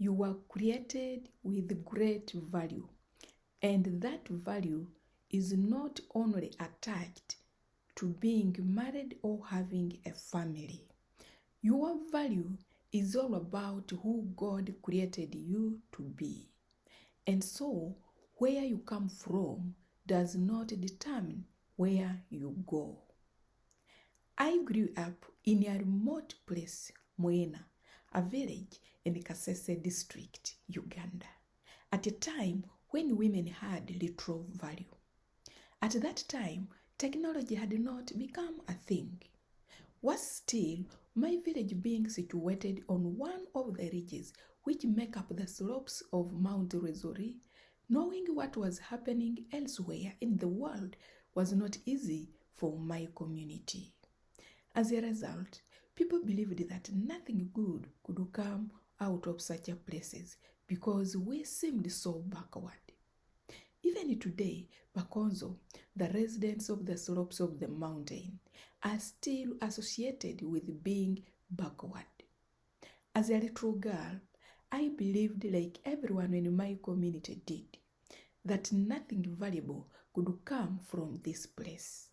You were created with great value, and that value is not only attached to being married or having a family. Your value is all about who God created you to be. And so, where you come from does not determine where you go. I grew up in a remote place, Mwena, a village in the Kasese district, Uganda, at a time when women had little value. At that time, technology had not become a thing. Worse still, my village being situated on one of the ridges which make up the slopes of Mount Rwenzori, knowing what was happening elsewhere in the world was not easy for my community. As a result, people believed that nothing good could come out of such places because we seemed so backward. Even today, Bakonzo, the residents of the slopes of the mountain, are still associated with being backward. As a little girl, I believed, like everyone in my community did, that nothing valuable could come from this place.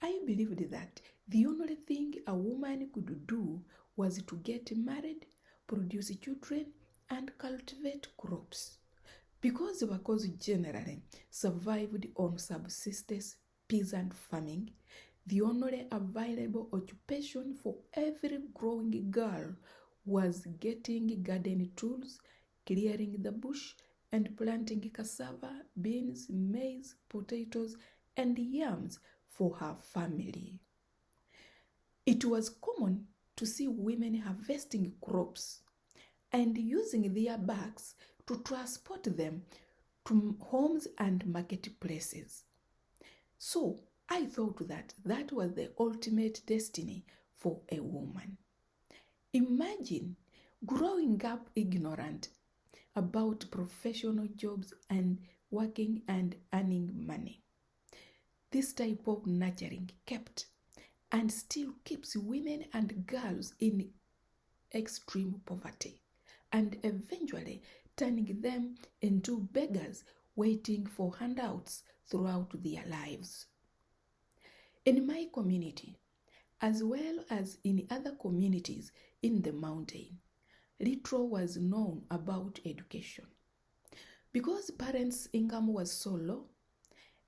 I believed that the only thing a woman could do was to get married, produce children, and cultivate crops. Because generally survived on subsistence peasant farming, the only available occupation for every growing girl was getting garden tools, clearing the bush, and planting cassava, beans, maize, potatoes, and yams for her family. It was common to see women harvesting crops and using their bags to transport them to homes and marketplaces. So I thought that that was the ultimate destiny for a woman. Imagine growing up ignorant about professional jobs and working and earning money. This type of nurturing kept and still keeps women and girls in extreme poverty and eventually turning them into beggars waiting for handouts throughout their lives. In my community, as well as in other communities in the mountain, little was known about education. Because parents' income was so low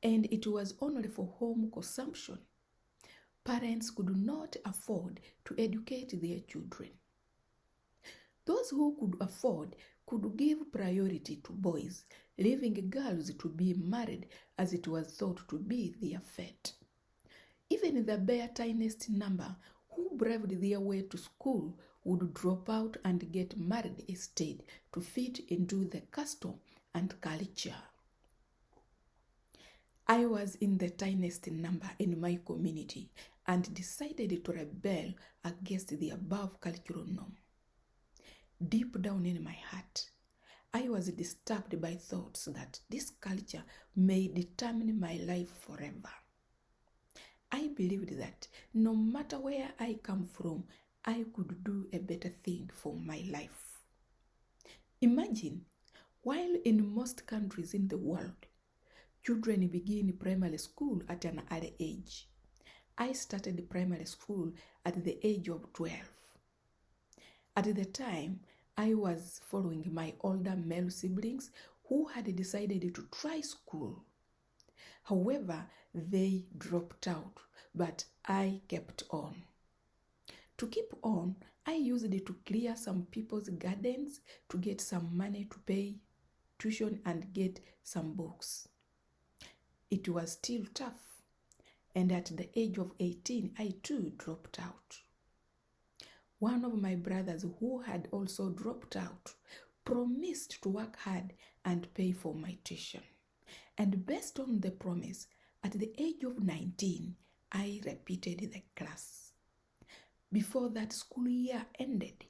and it was only for home consumption, parents could not afford to educate their children. Those who could afford could give priority to boys, leaving girls to be married as it was thought to be their fate. Even the bare tiniest number who braved their way to school would drop out and get married instead to fit into the custom and culture. I was in the tiniest number in my community and decided to rebel against the above cultural norm. Deep down in my heart, I was disturbed by thoughts that this culture may determine my life forever. I believed that no matter where I come from, I could do a better thing for my life. Imagine, while in most countries in the world, children begin primary school at an early age, I started primary school at the age of 12. At the time, I was following my older male siblings who had decided to try school. However, they dropped out, but I kept on. To keep on, I used it to clear some people's gardens to get some money to pay tuition and get some books. It was still tough, and at the age of 18, I too dropped out. One of my brothers who had also dropped out promised to work hard and pay for my tuition. And based on the promise, at the age of 19, I repeated the class. Before that school year ended,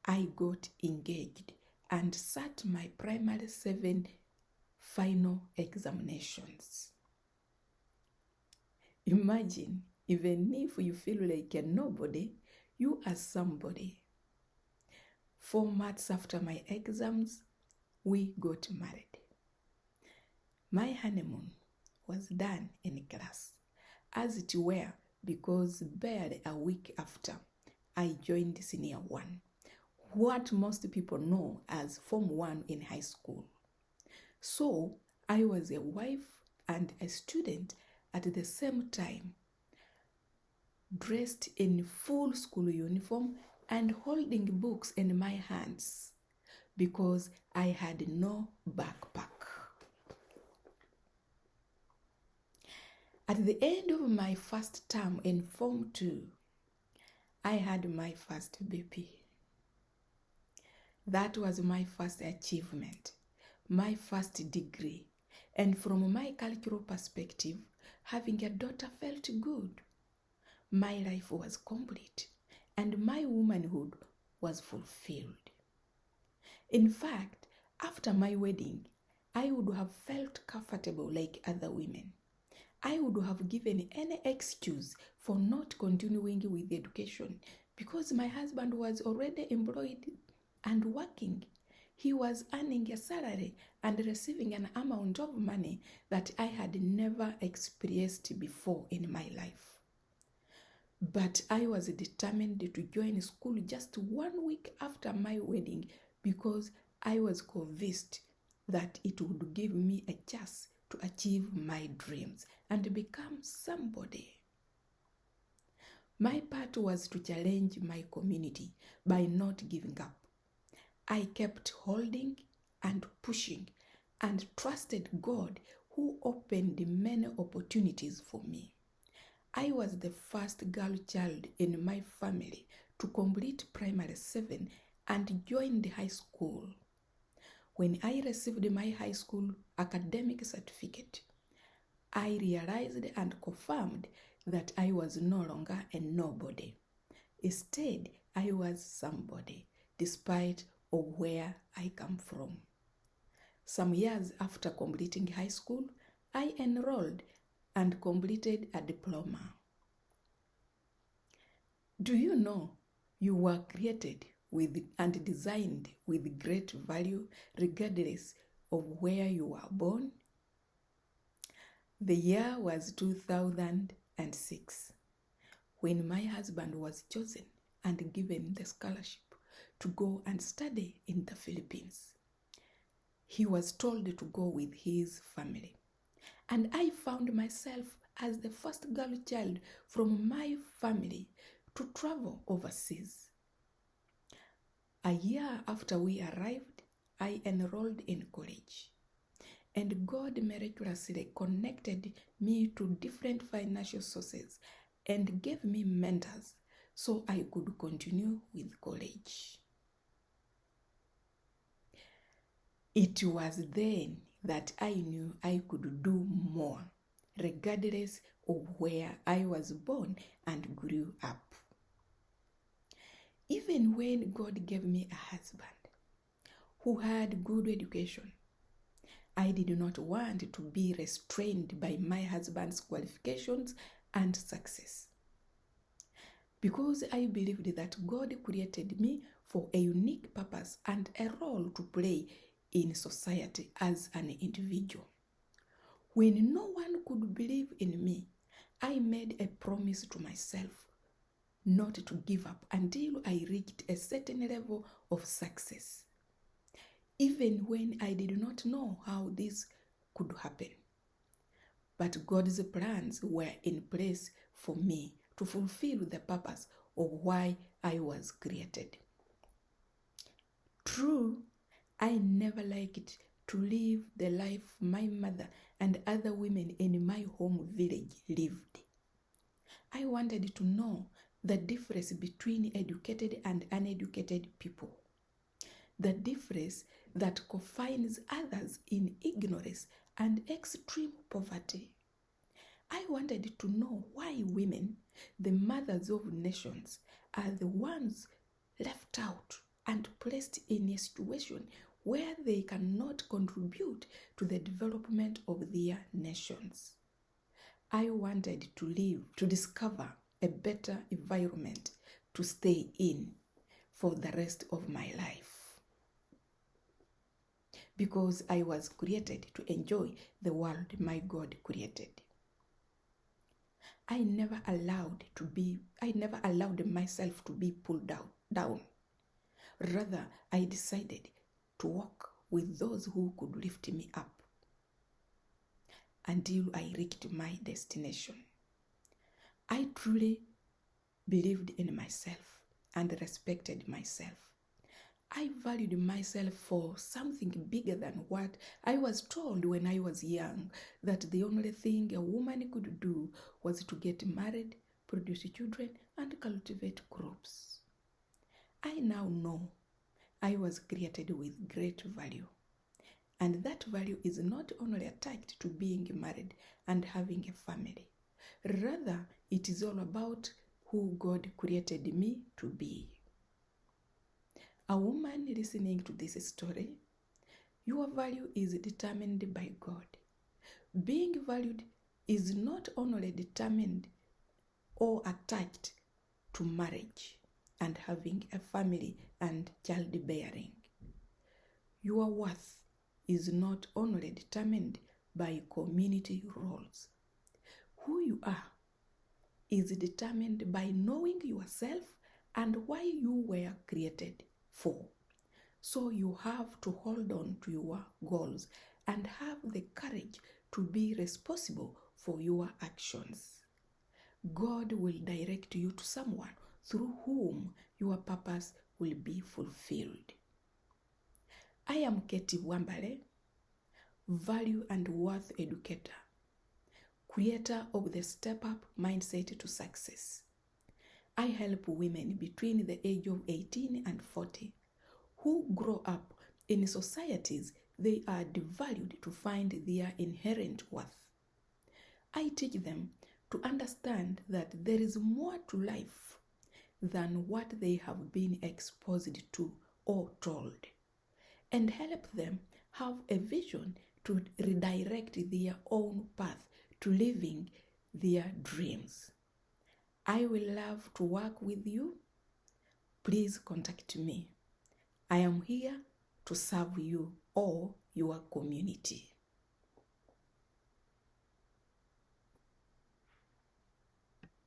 I got engaged and sat my primary 7 final examinations. Imagine, even if you feel like a nobody, you are somebody. 4 months after my exams, we got married. My honeymoon was done in class, as it were, because barely a week after, I joined Senior 1, what most people know as Form 1 in high school. So I was a wife and a student at the same time, dressed in full school uniform and holding books in my hands because I had no backpack. At the end of my first term in Form 2, I had my first baby. That was my first achievement, my first degree, and from my cultural perspective, having a daughter felt good. My life was complete, and my womanhood was fulfilled. In fact, after my wedding, I would have felt comfortable like other women. I would have given any excuse for not continuing with education because my husband was already employed and working. He was earning a salary and receiving an amount of money that I had never experienced before in my life. But I was determined to join school just 1 week after my wedding because I was convinced that it would give me a chance to achieve my dreams and become somebody. My part was to challenge my community by not giving up. I kept holding and pushing and trusted God, who opened many opportunities for me. I was the first girl child in my family to complete primary 7 and join the high school. When I received my high school academic certificate, I realized and confirmed that I was no longer a nobody. Instead, I was somebody, despite of where I come from. Some years after completing high school, I enrolled and completed a diploma. Do you know you were created with and designed with great value regardless of where you were born? The year was 2006 when my husband was chosen and given the scholarship to go and study in the Philippines. He was told to go with his family, and I found myself as the first girl child from my family to travel overseas. A year after we arrived, I enrolled in college, and God miraculously connected me to different financial sources and gave me mentors so I could continue with college. It was then that I knew I could do more, regardless of where I was born and grew up. Even when God gave me a husband who had good education, I did not want to be restrained by my husband's qualifications and success, because I believed that God created me for a unique purpose and a role to play in society as an individual. When no one could believe in me, I made a promise to myself not to give up until I reached a certain level of success, even when I did not know how this could happen. But God's plans were in place for me to fulfill the purpose of why I was created. True, I never liked to live the life my mother and other women in my home village lived. I wanted to know the difference between educated and uneducated people, the difference that confines others in ignorance and extreme poverty. I wanted to know why women, the mothers of nations, are the ones left out and placed in a situation where they cannot contribute to the development of their nations. I wanted to discover a better environment to stay in for the rest of my life. because I was created to enjoy the world my God created. I never allowed myself to be pulled down. Rather, I decided to walk with those who could lift me up until I reached my destination. I truly believed in myself and respected myself. I valued myself for something bigger than what I was told when I was young, that the only thing a woman could do was to get married, produce children, and cultivate crops. I now know I was created with great value. And that value is not only attached to being married and having a family. Rather, it is all about who God created me to be. A woman listening to this story, your value is determined by God. Being valued is not only determined or attached to marriage and having a family and childbearing. Your worth is not only determined by community roles. Who you are is determined by knowing yourself and why you were created for. So you have to hold on to your goals and have the courage to be responsible for your actions. God will direct you to someone through whom your purpose will be fulfilled. I am Katie Wambale, value and worth educator, creator of the Step Up Mindset to Success. I help women between the age of 18 and 40 who grow up in societies they are devalued to find their inherent worth. I teach them to understand that there is more to life than what they have been exposed to or told, and help them have a vision to redirect their own path to living their dreams. I will love to work with you. Please contact me. I am here to serve you or your community.